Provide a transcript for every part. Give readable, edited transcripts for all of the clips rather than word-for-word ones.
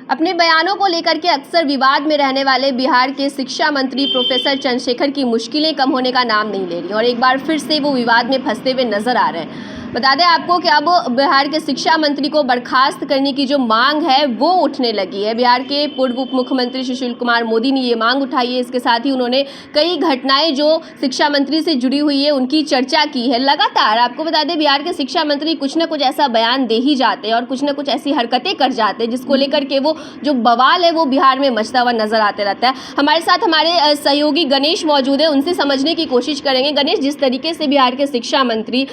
अपने बयानों को लेकर के अक्सर विवाद में रहने वाले बिहार के शिक्षा मंत्री प्रोफेसर चंद्रशेखर की मुश्किलें कम होने का नाम नहीं ले रही और एक बार फिर से वो विवाद में फंसते हुए नजर आ रहे हैं। बता दें आपको कि अब बिहार के शिक्षा मंत्री को बर्खास्त करने की जो मांग है वो उठने लगी है। बिहार के पूर्व उप मुख्यमंत्री सुशील कुमार मोदी ने ये मांग उठाई है। इसके साथ ही उन्होंने कई घटनाएं जो शिक्षा मंत्री से जुड़ी हुई है उनकी चर्चा की है। लगातार आपको बता दें बिहार के शिक्षा मंत्री कुछ ना कुछ ऐसा बयान दे ही जाते हैं और कुछ ना कुछ ऐसी हरकतें कर जाते हैं जिसको लेकर के वो जो बवाल है वो बिहार में मचता हुआ नजर आते रहता है। हमारे साथ हमारे सहयोगी गणेश मौजूद है, उनसे समझने की कोशिश करेंगे। गणेश, जिस तरीके से बिहार के शिक्षा मंत्री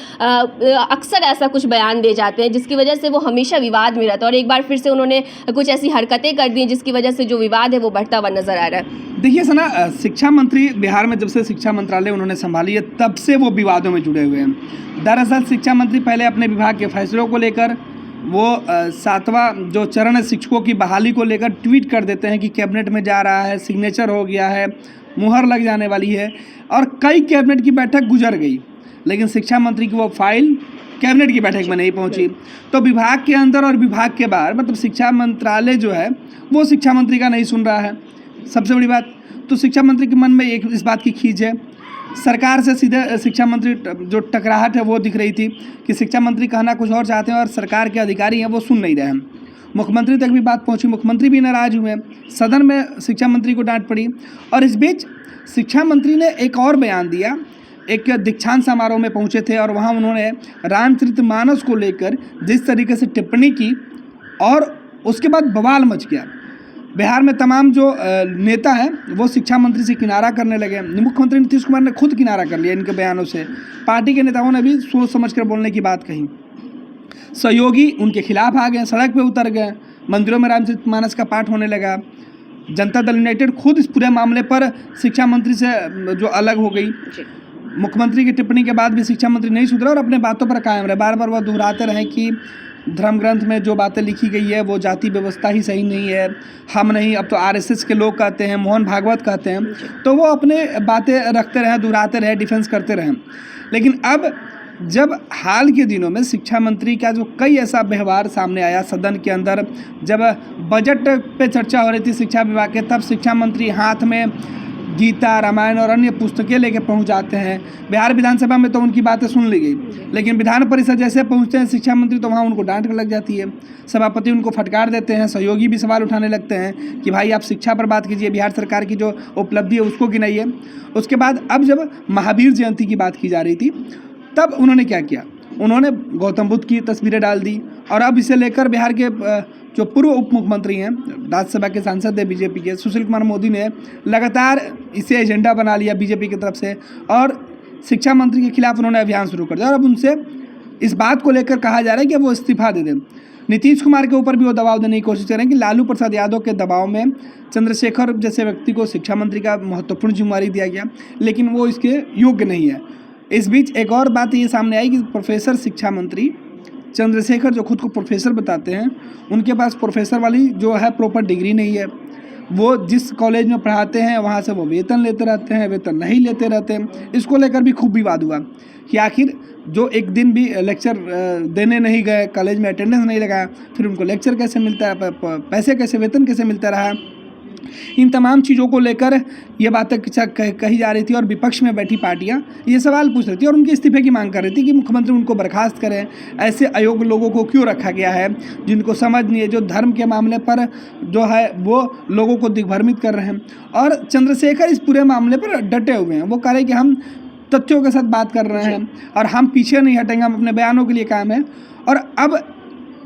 अक्सर ऐसा कुछ बयान दे जाते हैं जिसकी वजह से वो हमेशा विवाद में रहता है और एक बार फिर से उन्होंने कुछ ऐसी हरकतें कर दी जिसकी वजह से जो विवाद है वो बढ़ता हुआ नजर आ रहा है। देखिए सना, शिक्षा मंत्री बिहार में जब से शिक्षा मंत्रालय उन्होंने संभाली है तब से वो विवादों में जुड़े हुए हैं। दरअसल शिक्षा मंत्री पहले अपने विभाग के फैसलों को लेकर वो 7वां जो चरण है शिक्षकों की बहाली को लेकर ट्वीट कर देते हैं कि कैबिनेट में जा रहा है, सिग्नेचर हो गया है, मुहर लग जाने वाली है और कई कैबिनेट की बैठक गुजर गई, लेकिन शिक्षा मंत्री की वो फाइल कैबिनेट की बैठक में नहीं पहुंची। तो विभाग के अंदर और विभाग के बाहर मतलब शिक्षा मंत्रालय जो है वो शिक्षा मंत्री का नहीं सुन रहा है। सबसे बड़ी बात तो शिक्षा मंत्री के मन में एक इस बात की खींच है, सरकार से सीधे शिक्षा मंत्री जो टकराहट है वो दिख रही थी कि शिक्षा मंत्री कहना कुछ और चाहते हैं और सरकार के अधिकारी हैं वो सुन नहीं रहे हैं। मुख्यमंत्री तक भी बात पहुंची, मुख्यमंत्री भी नाराज हुए, सदन में शिक्षा मंत्री को डांट पड़ी और इस बीच शिक्षा मंत्री ने एक और बयान दिया। एक दीक्षांत समारोह में पहुंचे थे और वहां उन्होंने रामचरितमानस को लेकर जिस तरीके से टिप्पणी की और उसके बाद बवाल मच गया। बिहार में तमाम जो नेता हैं वो शिक्षा मंत्री से किनारा करने लगे। मुख्यमंत्री नीतीश कुमार ने खुद किनारा कर लिया इनके बयानों से। पार्टी के नेताओं ने भी सोच समझकर बोलने की बात कही। सहयोगी उनके खिलाफ आ गए, सड़क पे उतर गए, मंदिरों में रामचरितमानस का पाठ होने लगा। जनता दल यूनाइटेड खुद इस पूरे मामले पर शिक्षा मंत्री से जो अलग हो गई। मुख्यमंत्री की टिप्पणी के बाद भी शिक्षा मंत्री नहीं सुधरा और अपने बातों पर कायम रहे। बार बार वो दोहराते रहे कि धर्म ग्रंथ में जो बातें लिखी गई है वो जाति व्यवस्था ही सही नहीं है, हम नहीं, अब तो आरएसएस के लोग कहते हैं, मोहन भागवत कहते हैं। तो वो अपने बातें रखते रहे, दोहराते रहे, डिफेंस करते रहे। लेकिन अब जब हाल के दिनों में शिक्षा मंत्री का जो कई ऐसा व्यवहार सामने आया सदन के अंदर, जब बजट पे चर्चा हो रही थी शिक्षा विभाग के, तब शिक्षा मंत्री हाथ में गीता, रामायण और अन्य पुस्तकें लेके पहुंच जाते हैं। बिहार विधानसभा में तो उनकी बातें सुन ली गई, लेकिन विधान परिषद जैसे पहुंचते हैं शिक्षा मंत्री तो वहां उनको डांट लग जाती है। सभापति उनको फटकार देते हैं, सहयोगी भी सवाल उठाने लगते हैं कि भाई आप शिक्षा पर बात कीजिए, बिहार सरकार की जो उपलब्धि है उसको गिनाइए। उसके बाद अब जब महावीर जयंती की बात की जा रही थी तब उन्होंने क्या किया, उन्होंने गौतम बुद्ध की तस्वीरें डाल दी और अब इसे लेकर बिहार के जो पूर्व उप मुख्यमंत्री हैं, राज्यसभा के सांसद है बीजेपी के सुशील कुमार मोदी ने लगातार इसे एजेंडा बना लिया बीजेपी की तरफ से और शिक्षा मंत्री के खिलाफ उन्होंने अभियान शुरू कर दिया और अब उनसे इस बात को लेकर कहा जा रहा है कि वो इस्तीफा दे दें। नीतीश कुमार के ऊपर भी वो दबाव देने की कोशिश करें कि लालू प्रसाद यादव के दबाव में चंद्रशेखर जैसे व्यक्ति को शिक्षा मंत्री का महत्वपूर्ण जिम्मेदारी दिया गया, लेकिन वो इसके योग्य नहीं है। इस बीच एक और बात ये सामने आई कि प्रोफेसर शिक्षा मंत्री चंद्रशेखर जो खुद को प्रोफेसर बताते हैं, उनके पास प्रोफेसर वाली जो है प्रॉपर डिग्री नहीं है। वो जिस कॉलेज में पढ़ाते हैं वहाँ से वो वेतन लेते रहते हैं, वेतन नहीं लेते रहते हैं। इसको लेकर भी खूब विवाद हुआ कि आखिर जो एक दिन भी लेक्चर देने नहीं गए, कॉलेज में अटेंडेंस नहीं लगाया, फिर उनको लेक्चर कैसे मिलता है, पैसे कैसे, वेतन कैसे मिलता रहा। इन तमाम चीज़ों को लेकर ये बातें कही जा रही थी और विपक्ष में बैठी पार्टियां ये सवाल पूछ रही थी और उनके इस्तीफे की मांग कर रही थी कि मुख्यमंत्री उनको बर्खास्त करें। ऐसे अयोग्य लोगों को क्यों रखा गया है जिनको समझ नहीं है, जो धर्म के मामले पर जो है वो लोगों को दिग्भ्रमित कर रहे हैं। और चंद्रशेखर इस पूरे मामले पर डटे हुए हैं। वो कह रहे हैं कि हम तथ्यों के साथ बात कर रहे हैं और हम पीछे नहीं हटेंगे, हम अपने बयानों के लिए कायम हैं। और अब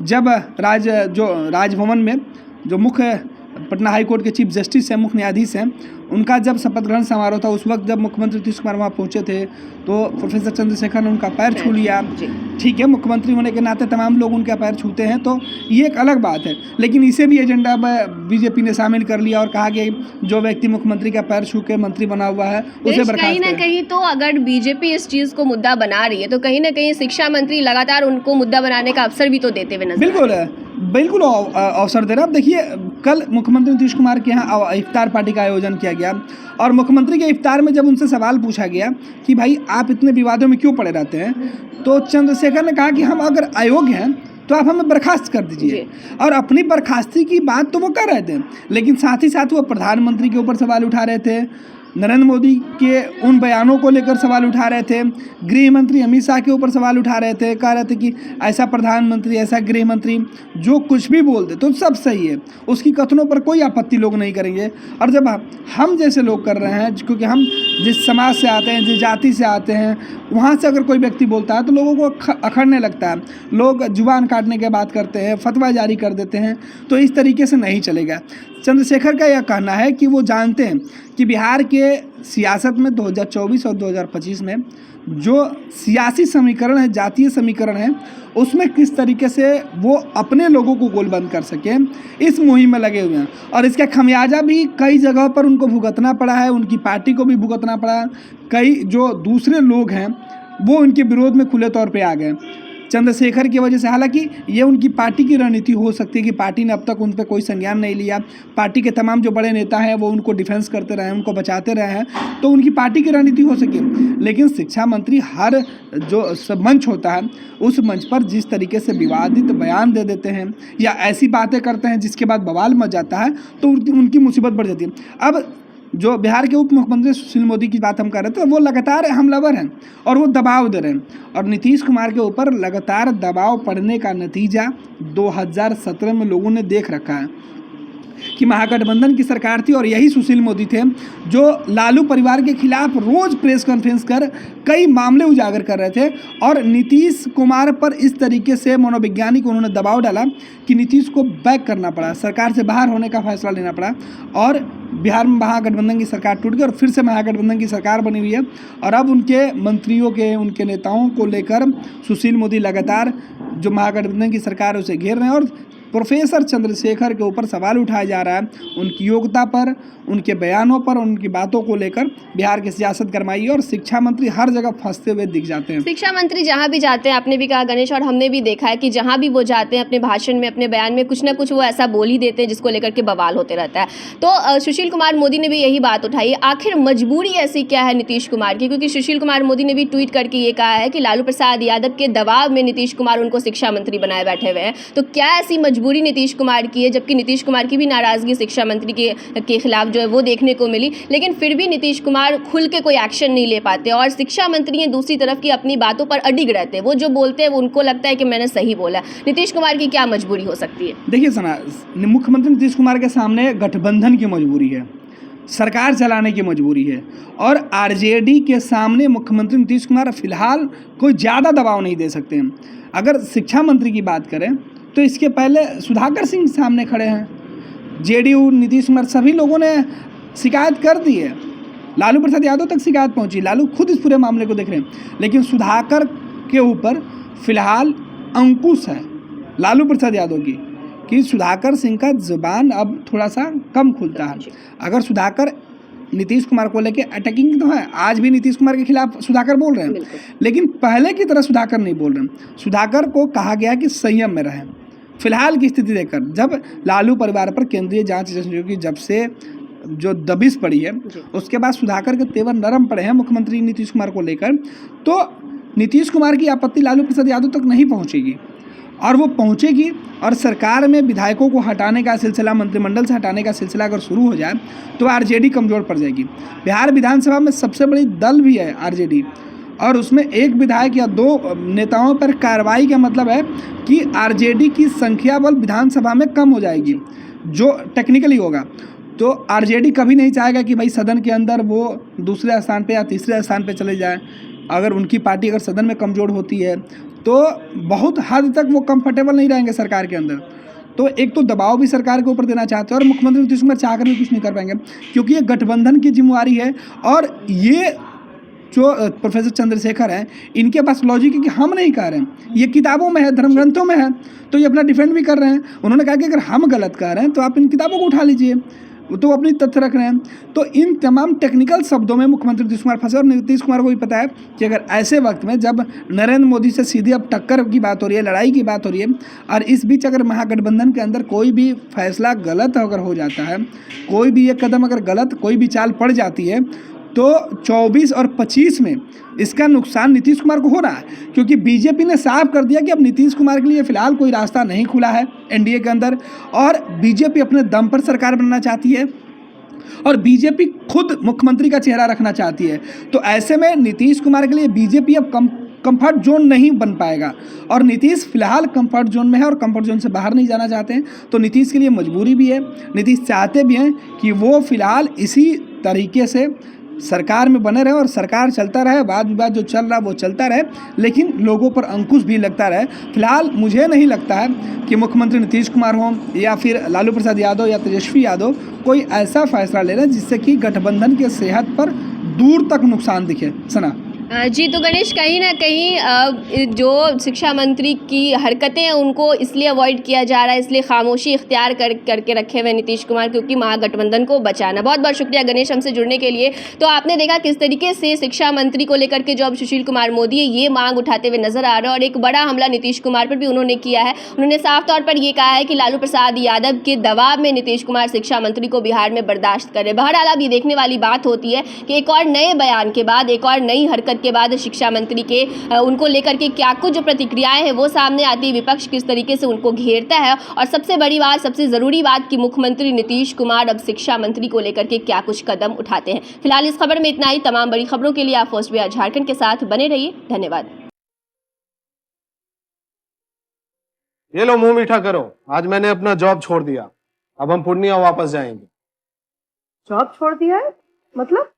जब राजभवन में जो मुख्य पटना हाई कोर्ट के चीफ जस्टिस हैं, मुख्य न्यायाधीश हैं, उनका जब शपथ ग्रहण समारोह था उस वक्त जब मुख्यमंत्री नीतीश कुमार वहाँ पहुँचे थे तो प्रोफेसर चंद्रशेखर ने उनका पैर छू लिया। ठीक है, मुख्यमंत्री होने के नाते तमाम लोग उनका पैर छूते हैं तो ये एक अलग बात है, लेकिन इसे भी एजेंडा में बीजेपी ने शामिल कर लिया और कहा कि जो व्यक्ति मुख्यमंत्री का पैर छू के मंत्री बना हुआ है उसे बर्खास्त कहीं ना कहीं तो अगर बीजेपी इस चीज को मुद्दा बना रही है तो कहीं ना कहीं शिक्षा मंत्री लगातार उनको मुद्दा बनाने का अवसर भी तो देते हुए नजर बिल्कुल अवसर दे रहा। अब देखिए, कल मुख्यमंत्री नीतीश कुमार के यहाँ इफ्तार पार्टी का आयोजन किया गया और मुख्यमंत्री के इफ्तार में जब उनसे सवाल पूछा गया कि भाई आप इतने विवादों में क्यों पड़े रहते हैं, तो चंद्रशेखर ने कहा कि हम अगर अयोग्य हैं तो आप हमें बर्खास्त कर दीजिए। और अपनी बर्खास्ती की बात तो वो कर रहे थे, लेकिन साथ ही साथ वो प्रधानमंत्री के ऊपर सवाल उठा रहे थे, नरेंद्र मोदी के उन बयानों को लेकर सवाल उठा रहे थे, गृह मंत्री अमित शाह के ऊपर सवाल उठा रहे थे, कह रहे थे कि ऐसा प्रधानमंत्री, ऐसा गृह मंत्री जो कुछ भी बोल दे तो सब सही है, उसकी कथनों पर कोई आपत्ति लोग नहीं करेंगे। और जब हम जैसे लोग कर रहे हैं, क्योंकि हम जिस समाज से आते हैं, जिस जाति से आते हैं, वहाँ से अगर कोई व्यक्ति बोलता है तो लोगों को अखड़ने लगता है, लोग जुबान काटने की बात करते हैं, फतवा जारी कर देते हैं। तो इस तरीके से नहीं चलेगा। चंद्रशेखर का यह कहना है कि वो जानते हैं कि बिहार के सियासत में 2024 और 2025 में जो सियासी समीकरण है, जातीय समीकरण है, उसमें किस तरीके से वो अपने लोगों को गोलबंद कर सकें, इस मुहिम में लगे हुए हैं। और इसका खमियाजा भी कई जगह पर उनको भुगतना पड़ा है, उनकी पार्टी को भी भुगतना पड़ा है। कई जो दूसरे लोग हैं वो उनके विरोध में खुले तौर पे आ गए चंद्रशेखर की वजह से। हालांकि ये उनकी पार्टी की रणनीति हो सकती है कि पार्टी ने अब तक उन पर कोई संज्ञान नहीं लिया, पार्टी के तमाम जो बड़े नेता हैं वो उनको डिफेंस करते रहे हैं, उनको बचाते रहे हैं, तो उनकी पार्टी की रणनीति हो सके। लेकिन शिक्षा मंत्री हर जो मंच होता है उस मंच पर जिस तरीके से विवादित बयान दे देते हैं या ऐसी बातें करते हैं जिसके बाद बवाल मच जाता है, तो उनकी मुसीबत बढ़ जाती है। अब जो बिहार के उप मुख्यमंत्री सुशील मोदी की बात हम कर रहे थे, वो लगातार हमलावर हैं और वो दबाव दे रहे हैं। और नीतीश कुमार के ऊपर लगातार दबाव पड़ने का नतीजा 2017 में लोगों ने देख रखा है कि महागठबंधन की सरकार थी और यही सुशील मोदी थे जो लालू परिवार के खिलाफ रोज प्रेस कॉन्फ्रेंस कर कई मामले उजागर कर रहे थे। और नीतीश कुमार पर इस तरीके से मनोवैज्ञानिक उन्होंने दबाव डाला कि नीतीश को बैक करना पड़ा, सरकार से बाहर होने का फैसला लेना पड़ा। और बिहार में महागठबंधन की सरकार टूट गई और फिर से महागठबंधन की सरकार बनी हुई है। और अब उनके मंत्रियों के, उनके नेताओं को लेकर सुशील मोदी लगातार जो महागठबंधन की सरकार है उसे घेर रहे हैं और प्रोफेसर चंद्रशेखर के ऊपर सवाल उठाया जा रहा है, उनकी योग्यता पर, उनके बयानों पर, उनकी बातों को लेकर बिहार की सियासत गरमाई है और शिक्षा मंत्री हर जगह फंसते हुए दिख जाते हैं। शिक्षा मंत्री जहां भी जाते हैं, आपने भी कहा गणेश, और हमने भी देखा है कि जहां भी वो जाते हैं अपने भाषण में, अपने बयान में कुछ ना कुछ वो ऐसा बोल ही देते हैं जिसको लेकर के बवाल होते रहता है। तो सुशील कुमार मोदी ने भी यही बात उठाई। आखिर मजबूरी ऐसी क्या है नीतीश कुमार की? क्योंकि सुशील कुमार मोदी ने भी ट्वीट करके ये कहा है कि लालू प्रसाद यादव के दबाव में नीतीश कुमार उनको शिक्षा मंत्री बनाए बैठे हुए हैं। तो क्या ऐसी मजबूरी नीतीश कुमार की है? जबकि नीतीश कुमार की भी नाराजगी शिक्षा मंत्री के खिलाफ जो है वो देखने को मिली, लेकिन फिर भी नीतीश कुमार खुल के कोई एक्शन नहीं ले पाते और शिक्षा मंत्री हैं दूसरी तरफ की अपनी बातों पर अडिग रहते हैं। वो जो बोलते हैं उनको लगता है कि मैंने सही बोला। नीतीश कुमार की क्या मजबूरी हो सकती है? देखिए सना, मुख्यमंत्री नीतीश कुमार के सामने गठबंधन की मजबूरी है, सरकार चलाने की मजबूरी है। और आरजेडी के सामने मुख्यमंत्री नीतीश कुमार फिलहाल कोई ज़्यादा दबाव नहीं दे सकते हैं। अगर शिक्षा मंत्री की बात करें तो इसके पहले सुधाकर सिंह सामने खड़े हैं, जेडीयू, नीतीश कुमार, सभी लोगों ने शिकायत कर दी है, लालू प्रसाद यादव तक शिकायत पहुंची, लालू खुद इस पूरे मामले को देख रहे हैं। लेकिन सुधाकर के ऊपर फिलहाल अंकुश है लालू प्रसाद यादव की कि सुधाकर सिंह का जुबान अब थोड़ा सा कम खुलता है। अगर सुधाकर नीतीश कुमार को लेके अटैकिंग तो है, आज भी नीतीश कुमार के खिलाफ सुधाकर बोल रहे हैं, लेकिन पहले की तरह सुधाकर नहीं बोल रहे हैं। सुधाकर को कहा गया कि संयम में रहें फिलहाल की स्थिति देखकर। जब लालू परिवार पर केंद्रीय जांच एजेंसी की जब से जो दबिश पड़ी है, उसके बाद सुधाकर के तेवर नरम पड़े हैं मुख्यमंत्री नीतीश कुमार को लेकर, तो नीतीश कुमार की आपत्ति लालू प्रसाद यादव तक नहीं पहुंचेगी और वो पहुंचेगी। और सरकार में विधायकों को हटाने का सिलसिला, मंत्रिमंडल से हटाने का सिलसिला अगर शुरू हो जाए तो आरजेडी कमज़ोर पड़ जाएगी। बिहार विधानसभा में सबसे बड़ी दल भी है आरजेडी, और उसमें एक विधायक या दो नेताओं पर कार्रवाई का मतलब है कि आरजेडी की संख्या बल विधानसभा में कम हो जाएगी, जो टेक्निकली होगा। तो आरजेडी कभी नहीं चाहेगा कि भाई सदन के अंदर वो दूसरे स्थान पे या तीसरे स्थान पे चले जाए। अगर उनकी पार्टी अगर सदन में कमज़ोर होती है तो बहुत हद तक वो कंफर्टेबल नहीं रहेंगे सरकार के अंदर। तो एक तो दबाव भी सरकार के ऊपर देना चाहते हैं और मुख्यमंत्री नीतीश कुमार चाहकर भी कुछ नहीं कर पाएंगे, क्योंकि ये गठबंधन की जिम्मेवारी है। और ये जो प्रोफेसर चंद्रशेखर हैं, इनके पास लॉजिक है कि हम नहीं कह रहे हैं, ये किताबों में है, धर्म ग्रंथों में है, तो ये अपना डिफेंड भी कर रहे हैं। उन्होंने कहा कि अगर हम गलत कह रहे हैं तो आप इन किताबों को उठा लीजिए, तो अपनी तथ्य रख रहे हैं। तो इन तमाम टेक्निकल शब्दों में मुख्यमंत्री नीतीश कुमार फंसे और नीतीश कुमार को भी पता है कि अगर ऐसे वक्त में जब नरेंद्र मोदी से सीधी अब टक्कर की बात हो रही है, लड़ाई की बात हो रही है, और इस बीच अगर महागठबंधन के अंदर कोई भी फैसला गलत अगर हो जाता है, कोई भी एक कदम अगर गलत, कोई भी चाल पड़ जाती है, तो 24 और 25 में इसका नुकसान नीतीश कुमार को हो रहा है, क्योंकि बीजेपी ने साफ कर दिया कि अब नीतीश कुमार के लिए फिलहाल कोई रास्ता नहीं खुला है एनडीए के अंदर, और बीजेपी अपने दम पर सरकार बनना चाहती है और बीजेपी खुद मुख्यमंत्री का चेहरा रखना चाहती है। तो ऐसे में नीतीश कुमार के लिए बीजेपी अब कंफर्ट जोन नहीं बन पाएगा, और नीतीश फिलहाल कंफर्ट जोन में है और कंफर्ट जोन से बाहर नहीं जाना चाहते हैं। तो नीतीश के लिए मजबूरी भी है, नीतीश चाहते भी हैं कि वो फिलहाल इसी तरीके से सरकार में बने रहे और सरकार चलता रहे, वाद विवाद जो चल रहा वो चलता रहे, लेकिन लोगों पर अंकुश भी लगता रहे। फिलहाल मुझे नहीं लगता है कि मुख्यमंत्री नीतीश कुमार हों या फिर लालू प्रसाद यादव या तेजस्वी यादव कोई ऐसा फैसला ले रहे हैं जिससे कि गठबंधन के सेहत पर दूर तक नुकसान दिखे। सना जी, तो गणेश कहीं ना कहीं जो शिक्षा मंत्री की हरकतें हैं उनको इसलिए अवॉइड किया जा रहा है, इसलिए खामोशी इख्तियार करके रखे हुए नीतीश कुमार, क्योंकि महागठबंधन को बचाना। बहुत बहुत शुक्रिया गणेश हमसे जुड़ने के लिए। तो आपने देखा किस तरीके से शिक्षा मंत्री को लेकर के जो अब सुशील कुमार मोदी है ये मांग उठाते हुए नजर आ रहे हैं, और एक बड़ा हमला नीतीश कुमार पर भी उन्होंने किया है। उन्होंने साफ तौर पर ये कहा है कि लालू प्रसाद यादव के दबाव में नीतीश कुमार शिक्षा मंत्री को बिहार में बर्दाश्त करे। बहरहाल अब ये देखने वाली बात होती है कि एक और नए बयान के बाद, एक और नई हरकत के बाद शिक्षा मंत्री के उनको लेकर के क्या कुछ जो प्रतिक्रियाएं हैं वो सामने आती, विपक्ष किस तरीके से उनको घेरता है, और सबसे बड़ी बात, सबसे जरूरी बात कि मुख्यमंत्री नीतीश कुमार अब शिक्षा मंत्री को लेकर के क्या कुछ कदम उठाते हैं। फिलहाल इस खबर में इतना ही। तमाम बड़ी खबरों के लिए आप फर्स्ट बिहार झारखंड के साथ बने रहिए। धन्यवाद। ये लो मुंह मीठा करो, आज मैंने अपना जॉब छोड़ दिया, अब हम पूर्णिया वापस जाएंगे। जॉब छोड़ दिया है? मतलब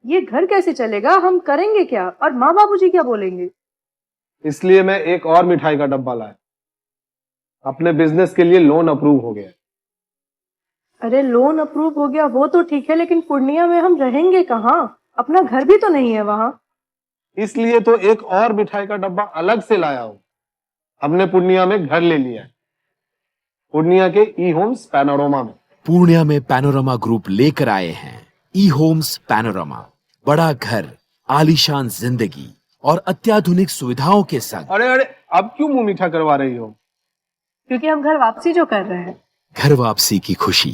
ये घर कैसे चलेगा? हम करेंगे क्या? और माँ बाबूजी क्या बोलेंगे? इसलिए मैं एक और मिठाई का डब्बा लाया, अपने बिजनेस के लिए लोन अप्रूव हो गया। अरे लोन अप्रूव हो गया वो तो ठीक है, लेकिन पूर्णिया में हम रहेंगे कहाँ? अपना घर भी तो नहीं है वहाँ। इसलिए तो एक और मिठाई का डब्बा अलग से लाया हूं। हमने पूर्णिया में घर ले लिया है, पूर्णिया के ई होम्स पैनोरमा में। पूर्णिया में पैनोरमा ग्रुप लेकर आए हैं ई होम्स पैनोरमा, बड़ा घर, आलीशान जिंदगी और अत्याधुनिक सुविधाओं के संग। अरे अरे, अब क्यों मुंह मीठा करवा रही हो? क्योंकि हम घर वापसी जो कर रहे हैं। घर वापसी की खुशी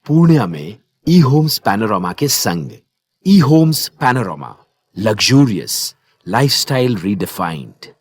पूर्णिया में ई होम्स पैनोरमा के संग। ई Homes Panorama, luxurious lifestyle redefined.